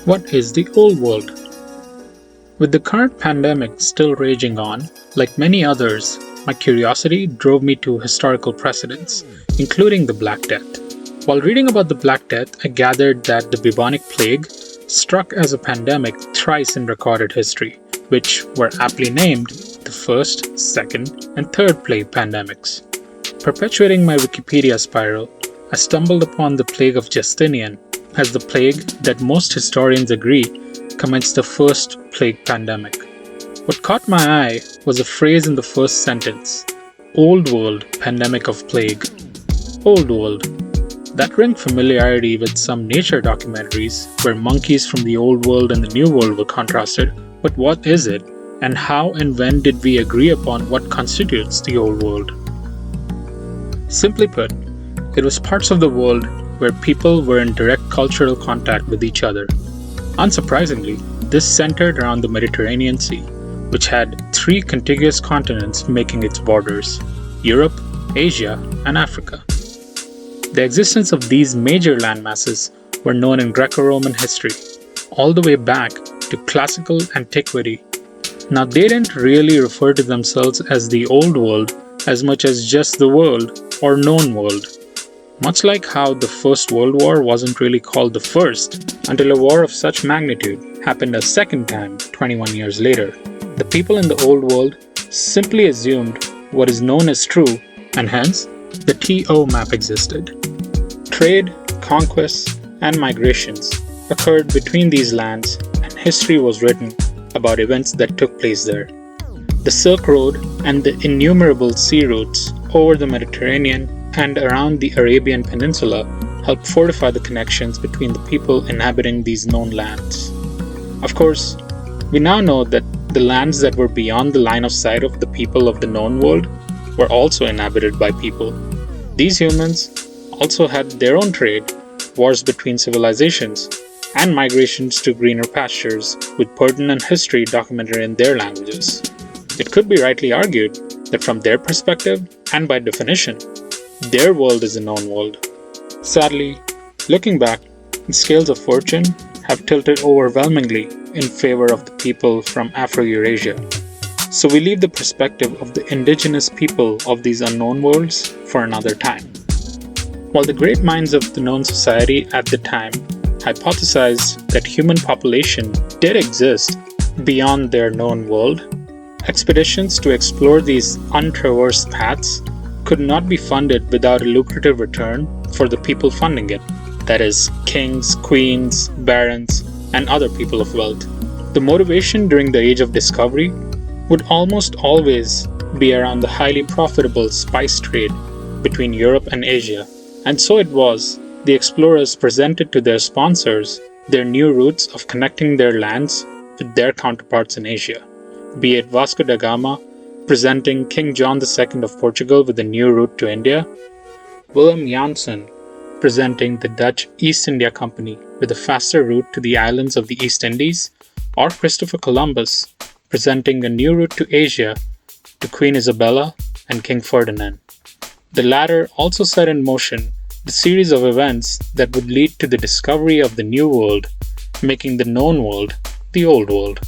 What is the Old World? With the current pandemic still raging on, like many others, my curiosity drove me to historical precedents, including the Black Death. While reading about the Black Death, I gathered that the bubonic plague struck as a pandemic thrice in recorded history, which were aptly named the first, second, and third plague pandemics. Perpetuating my Wikipedia spiral, I stumbled upon the plague of Justinian as the plague that most historians agree commenced the first plague pandemic. What caught my eye was a phrase in the first sentence: Old World Pandemic of Plague. Old World. That rang familiarity with some nature documentaries where monkeys from the Old World and the New World were contrasted, but what is it, and how and when did we agree upon what constitutes the Old World? Simply put, it was parts of the world where people were in direct cultural contact with each other. Unsurprisingly, this centered around the Mediterranean Sea, which had three contiguous continents making its borders: Europe, Asia, and Africa. The existence of these major landmasses were known in Greco-Roman history, all the way back to classical antiquity. Now, they didn't really refer to themselves as the Old World as much as just the world or known world. Much like how the First World War wasn't really called the first until a war of such magnitude happened a second time 21 years later, the people in the Old World simply assumed what is known as true, and hence the TO map existed. Trade, conquests, and migrations occurred between these lands, and history was written about events that took place there. The Silk Road and the innumerable sea routes over the Mediterranean and around the Arabian Peninsula helped fortify the connections between the people inhabiting these known lands. Of course, we now know that the lands that were beyond the line of sight of the people of the known world were also inhabited by people. These humans also had their own trade, wars between civilizations, and migrations to greener pastures with pertinent history documented in their languages. It could be rightly argued that from their perspective, and by definition, their world is a known world. Sadly, looking back, the scales of fortune have tilted overwhelmingly in favor of the people from Afro-Eurasia. So we leave the perspective of the indigenous people of these unknown worlds for another time. While the great minds of the known society at the time hypothesized that human population did exist beyond their known world, expeditions to explore these untraversed paths could not be funded without a lucrative return for the people funding it, that is, kings, queens, barons, and other people of wealth. The motivation during the Age of Discovery would almost always be around the highly profitable spice trade between Europe and Asia, and so it was the explorers presented to their sponsors their new routes of connecting their lands with their counterparts in Asia, be it Vasco da Gama presenting King John II of Portugal with a new route to India, Willem Janssen presenting the Dutch East India Company with a faster route to the islands of the East Indies, or Christopher Columbus presenting a new route to Asia to Queen Isabella and King Ferdinand. The latter also set in motion the series of events that would lead to the discovery of the New World, making the known world the Old World.